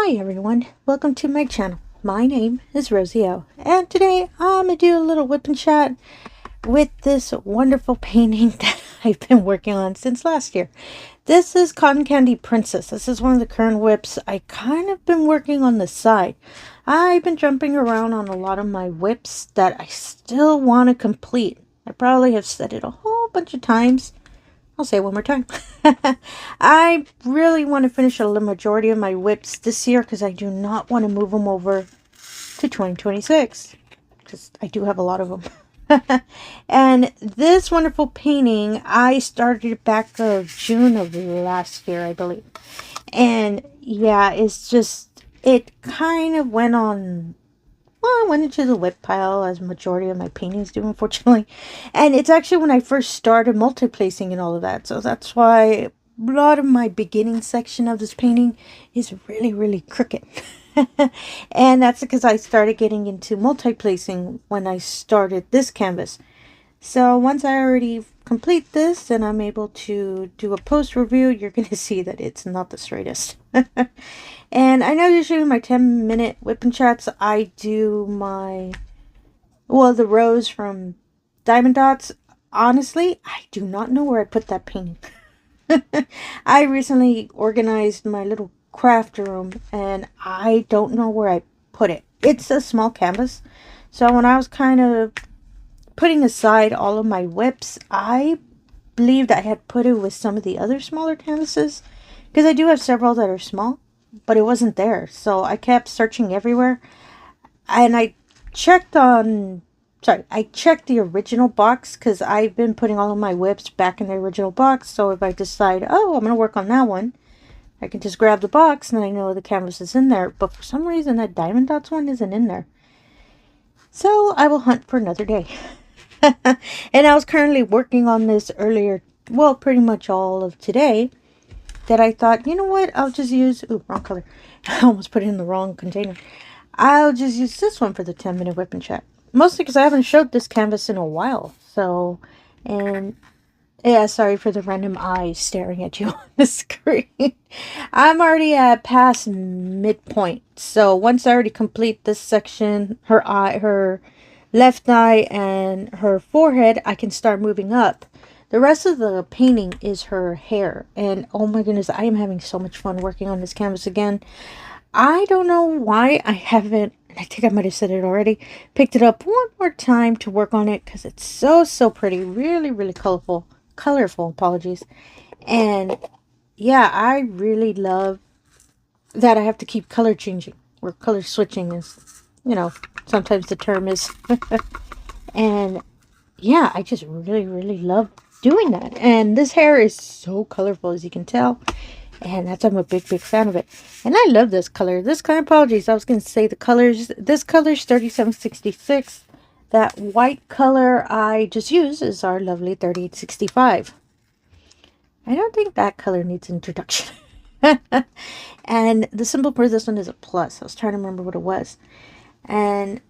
Hi everyone, welcome to my channel. My name is Rosy O, and today I'm going to do a little whip and chat with this wonderful painting that I've been working on since last year. This is Cotton Candy Princess. This is one of the current whips I kind of been working on the side. I've been jumping around on a lot of my whips that I still want to complete. I probably have said it a whole bunch of times. I'll say it one more time. I really want to finish a majority of my whips this year because I do not want to move them over to 2026 because I do have a lot of them. And this wonderful painting, I started it back of June of last year, I believe. And yeah, it's just, it kind of went on. Well, I went into the whip pile as majority of my paintings do, unfortunately. And it's actually when I first started multi-placing and all of that. So that's why a lot of my beginning section of this painting is really crooked. And that's because I started getting into multi-placing when I started this canvas. So once I already complete this and I'm able to do a post review, you're going to see that it's not the straightest. And I know usually in my 10-minute whip and chats, I do my, well, the rows from Diamond Dots. Honestly, I do not know where I put that painting. I recently organized my little craft room and I don't know where I put it. It's a small canvas. So when I was kind of putting aside all of my whips, I believed I had put it with some of the other smaller canvases. Because I do have several that are small, but it wasn't there. So I kept searching everywhere. And I checked the original box because I've been putting all of my whips back in the original box. So if I decide, oh, I'm going to work on that one, I can just grab the box and I know the canvas is in there. But for some reason, that Diamond Dots one isn't in there. So I will hunt for another day. And I was currently working on this earlier, well, pretty much all of today. That I thought, you know what, I'll just use, ooh, wrong color. I almost put it in the wrong container. I'll just use this one for the 10-minute whip and chat. Mostly because I haven't showed this canvas in a while. So, and yeah, sorry for the random eyes staring at you on the screen. I'm already at past midpoint. So once I already complete this section, her eye, her left eye and her forehead, I can start moving up. The rest of the painting is her hair. And oh my goodness, I am having so much fun working on this canvas again. I don't know why I haven't, I think I might have said it already, picked it up one more time to work on it because it's so pretty. Really colorful, apologies. And yeah, I really love that I have to keep color changing. Or color switching is, you know, sometimes the term is. And yeah, I just really love doing that. And this hair is so colorful, as you can tell, and that's, I'm a big fan of it. And I love this color. This color, apologies, I was going to say the colors. This color is 3766. That white color I just used is our lovely 3865. I don't think that color needs introduction. And the symbol for this one is a plus. I was trying to remember what it was. And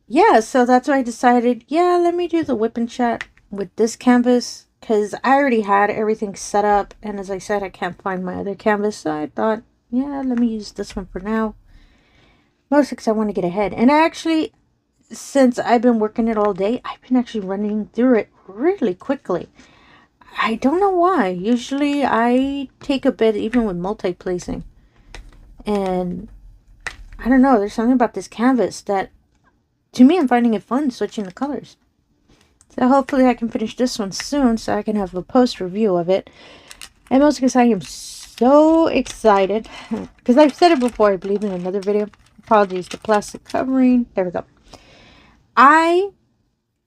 yeah, so that's why I decided, yeah, let me do the whip and chat with this canvas because I already had everything set up, and as I said, I can't find my other canvas, so I thought, yeah, let me use this one for now, mostly because I want to get ahead. And I actually, since I've been working it all day, I've been actually running through it really quickly. I don't know why. Usually I take a bit even with multi-placing, and I don't know, there's something about this canvas that, to me, I'm finding it fun switching the colors. So hopefully I can finish this one soon so I can have a post review of it. And mostly because I am so excited. Because I've said it before, I believe, in another video. Apologies, the plastic covering. There we go. I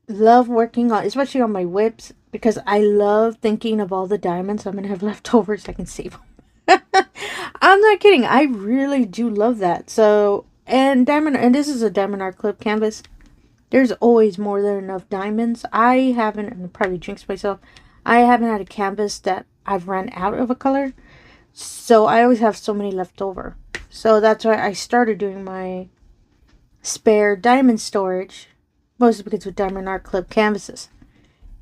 love working on, especially on my whips, because I love thinking of all the diamonds I'm going to have left over so I can save them. I'm not kidding. I really do love that. So, and this is a diamondart canvas. There's always more than enough diamonds. I haven't, and probably jinx myself, I haven't had a canvas that I've run out of a color. So I always have so many left over. So that's why I started doing my spare diamond storage. Mostly because with Diamondart Club canvases.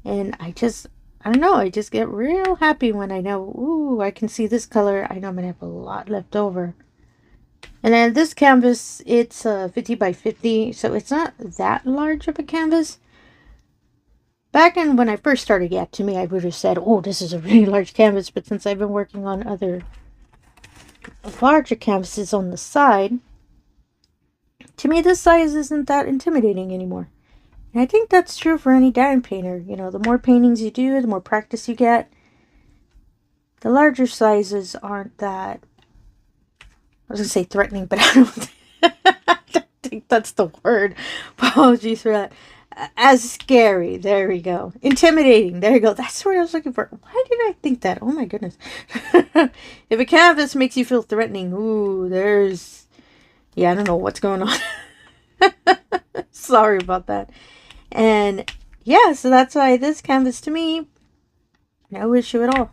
And I don't know, I just get real happy when I know, ooh, I can see this color. I know I'm going to have a lot left over. And then this canvas, it's 50 by 50, so it's not that large of a canvas. Back in when I first started, yeah, to me, I would have said, oh, this is a really large canvas. But since I've been working on other larger canvases on the side, to me, this size isn't that intimidating anymore. And I think that's true for any diamond painter. You know, the more paintings you do, the more practice you get. The larger sizes aren't that, I was going to say threatening, but I don't think that's the word. Apologies for that. As scary. There we go. Intimidating. There you go. That's what I was looking for. Why did I think that? Oh my goodness. If a canvas makes you feel threatening, ooh, there's, yeah, I don't know what's going on. Sorry about that. And yeah, so that's why this canvas, to me, no issue at all.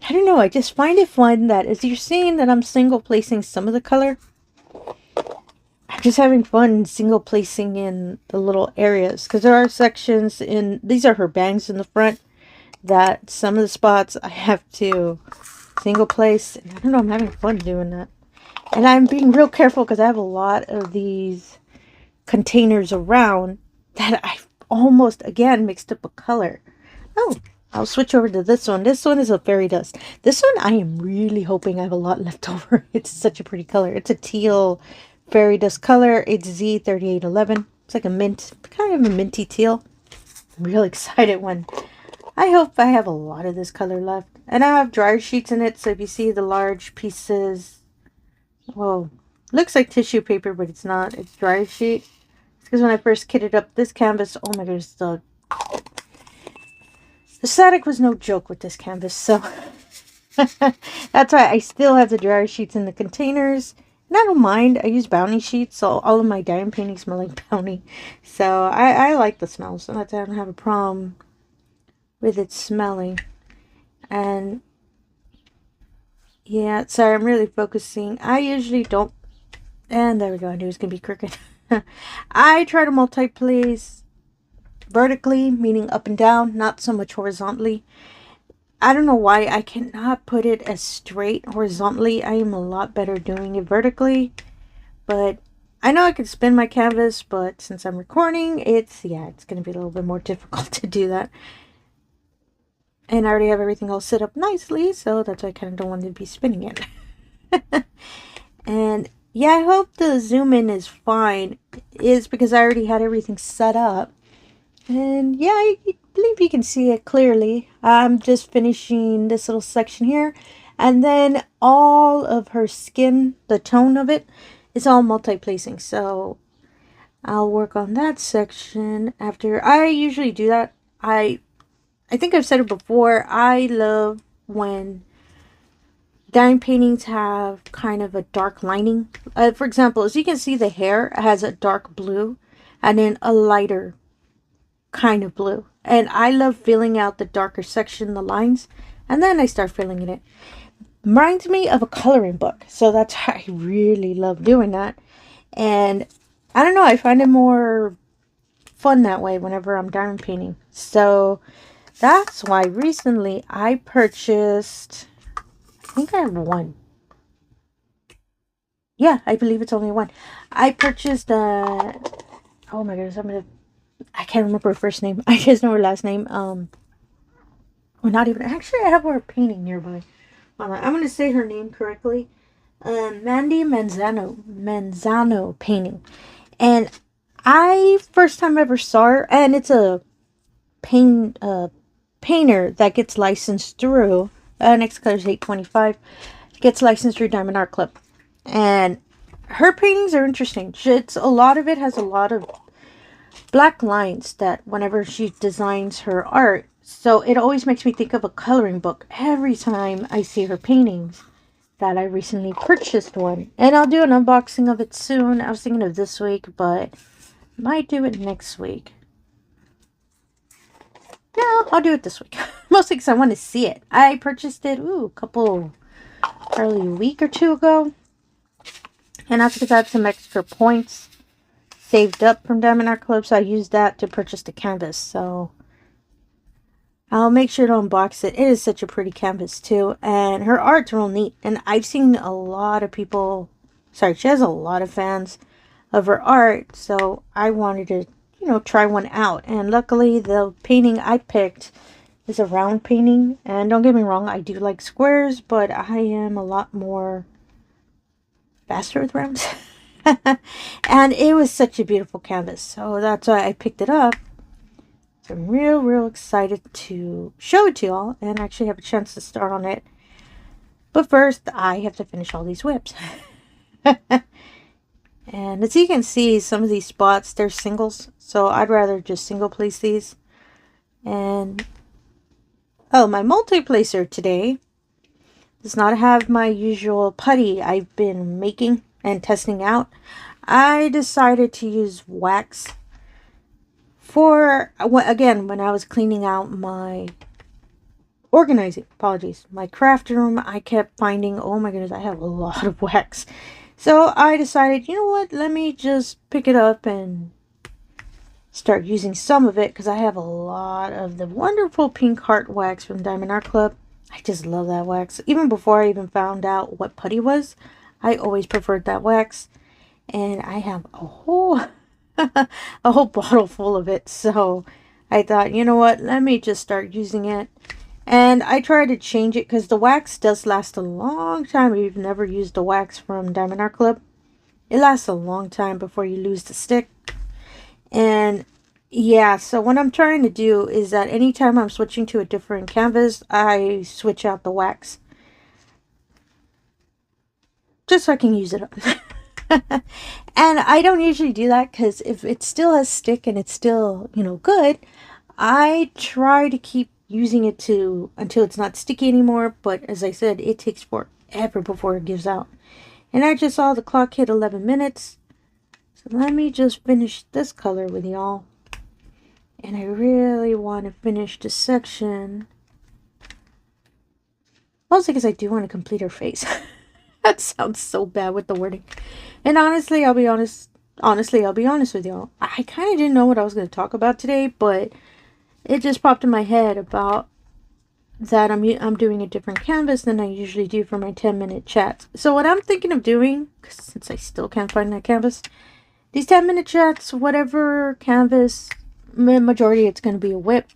I don't know, I just find it fun that as you're seeing that I'm single placing some of the color, I'm just having fun single placing in the little areas, because there are sections in, these are her bangs in the front, that some of the spots I have to single place. And I don't know, I'm having fun doing that. And I'm being real careful because I have a lot of these containers around that I've almost, again, mixed up a color. Oh, I'll switch over to this one. This one is a fairy dust. This one I am really hoping I have a lot left over. It's such a pretty color. It's a teal fairy dust color. It's Z3811. It's like a mint, kind of a minty teal. I'm really excited when, I hope I have a lot of this color left. And I have dryer sheets in it. So if you see the large pieces, well, looks like tissue paper, but it's not. It's dryer sheet. It's because when I first kitted up this canvas, oh my goodness, the static was no joke with this canvas, so that's why I still have the dryer sheets in the containers. And I don't mind. I use Bounty sheets, so all of my diamond paintings smell like Bounty. So I like the smell, so I don't have a problem with it smelling. And yeah, sorry, I'm really focusing. I usually don't, and there we go, I knew it was going to be crooked. I try to multi-place vertically, meaning up and down, not so much horizontally. I don't know why I cannot put it as straight horizontally. I am a lot better doing it vertically, but I know I can spin my canvas, but since I'm recording, it's going to be a little bit more difficult to do that. And I already have everything all set up nicely, so that's why I kind of don't want to be spinning it. And yeah, I hope the zoom in is fine, is because I already had everything set up. And yeah, I believe you can see it clearly. I'm just finishing this little section here. And then all of her skin, the tone of it, is all multi-placing. So I'll work on that section after. I usually do that. I think I've said it before. I love when diamond paintings have kind of a dark lining. For example, as you can see, the hair has a dark blue and then a lighter kind of blue, and I love filling out the darker section, the lines, and then I start filling it. Reminds me of a coloring book, so that's why I really love doing that. And I don't know, I find it more fun that way whenever I'm diamond painting. So that's why recently I purchased, I think I have one. Yeah, I believe it's only one. I purchased oh my goodness, I can't remember her first name. I just know her last name. Or not even. Actually, I have her painting nearby. I'm going to say her name correctly. Mandy Manzano painting. And I first time ever saw her, and it's a painter that gets licensed through. Next color is 825. Gets licensed through diamondart.club. And her paintings are interesting. A lot of it has a lot of black lines that whenever she designs her art, so it always makes me think of a coloring book every time I see her paintings. That I recently purchased one, and I'll do an unboxing of it soon. I was thinking of this week, but might do it next week. No, I'll do it this week. Mostly because I want to see it. I purchased it probably a week or two ago, and that's because I have some extra points saved up from Diamondart Club, so I used that to purchase the canvas. So I'll make sure to unbox it. It is such a pretty canvas too, and her art's real neat. And I've seen a lot of people sorry, she has a lot of fans of her art, so I wanted to, you know, try one out. And luckily the painting I picked is a round painting, and don't get me wrong, I do like squares, but I am a lot more faster with rounds. And it was such a beautiful canvas, so that's why I picked it up. So I'm real excited to show it to y'all and actually have a chance to start on it. But first, I have to finish all these WIPs. And as you can see, some of these spots, they're singles, so I'd rather just single place these. And oh, my multi-placer today does not have my usual putty I've been making and testing out. I decided to use wax for, again, when I was cleaning out my my craft room. I kept finding, oh my goodness, I have a lot of wax. So I decided, you know what, let me just pick it up and start using some of it, because I have a lot of the wonderful pink heart wax from Diamonddartclub. I just love that wax. Even before I even found out what putty was, I always preferred that wax. And I have a whole a whole bottle full of it. So I thought, you know what, let me just start using it. And I tried to change it because the wax does last a long time. If you've never used the wax from Diamonddartclub, it lasts a long time before you lose the stick. And yeah, so what I'm trying to do is that anytime I'm switching to a different canvas, I switch out the wax, just so I can use it up. And I don't usually do that, because if it still has stick and it's still, you know, good, I try to keep using it until it's not sticky anymore. But as I said, it takes forever before it gives out. And I just saw the clock hit 11 minutes. So let me just finish this color with y'all. And I really want to finish this section. Mostly because I do want to complete her face. That sounds so bad with the wording. And honestly, I'll be honest with y'all. I kind of didn't know what I was going to talk about today, but it just popped in my head about that I'm doing a different canvas than I usually do for my 10-minute chats. So what I'm thinking of doing, since I still can't find that canvas, these 10-minute chats, whatever canvas, majority it's going to be a WIP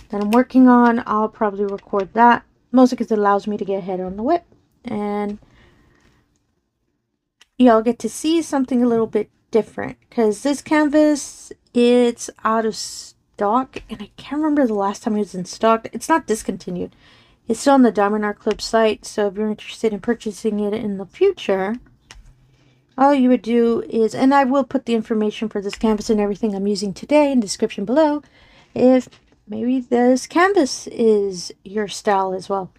that I'm working on, I'll probably record that. Mostly because it allows me to get ahead on the WIP. And y'all get to see something a little bit different. Because this canvas, it's out of stock. And I can't remember the last time it was in stock. It's not discontinued. It's still on the diamondart site. So if you're interested in purchasing it in the future, all you would do is, and I will put the information for this canvas and everything I'm using today in the description below, if maybe this canvas is your style as well.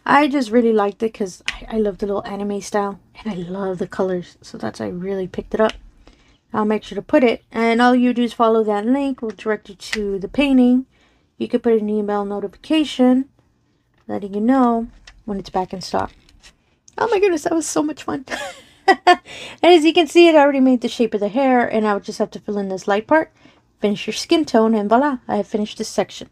I just really liked it because I love the little anime style and I love the colors. So that's why I really picked it up. I'll make sure to put it, and all you do is follow that link. Will direct you to the painting. You could put an email notification letting you know when it's back in stock. Oh my goodness, that was so much fun. And as you can see, it already made the shape of the hair, and I would just have to fill in this light part, finish your skin tone, and voila, I have finished this section.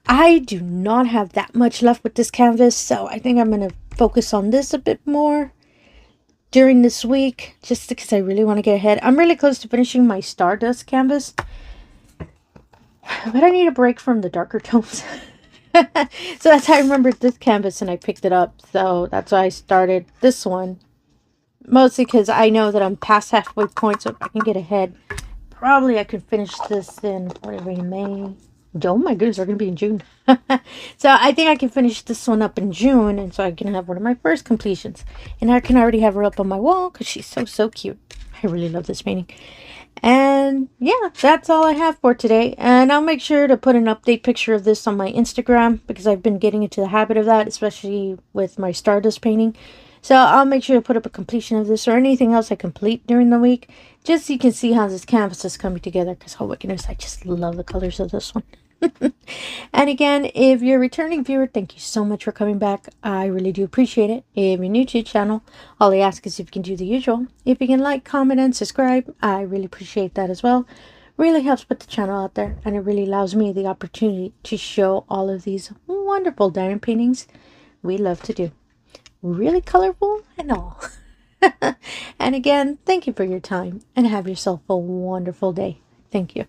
I do not have that much left with this canvas, so I think I'm going to focus on this a bit more during this week, just because I really want to get ahead. I'm really close to finishing my Stardust canvas, but I need a break from the darker tones. So that's how I remembered this canvas and I picked it up. So that's why I started this one. Mostly because I know that I'm past halfway point, so if I can get ahead, probably I could finish this in, whatever, in May. Oh my goodness, they're going to be in June. So I think I can finish this one up in June, and so I can have one of my first completions. And I can already have her up on my wall because she's so cute. I really love this painting. And yeah, that's all I have for today. And I'll make sure to put an update picture of this on my Instagram, because I've been getting into the habit of that, especially with my Stardust painting. So I'll make sure to put up a completion of this or anything else I complete during the week, just so you can see how this canvas is coming together, because oh my goodness, I just love the colors of this one. And again, if you're a returning viewer, thank you so much for coming back. I really do appreciate it. If you're new to the channel, all I ask is if you can do the usual. If you can like, comment, and subscribe, I really appreciate that as well. Really helps put the channel out there, and it really allows me the opportunity to show all of these wonderful diamond paintings we love to do. Really colorful and all. And again, thank you for your time and have yourself a wonderful day. Thank you.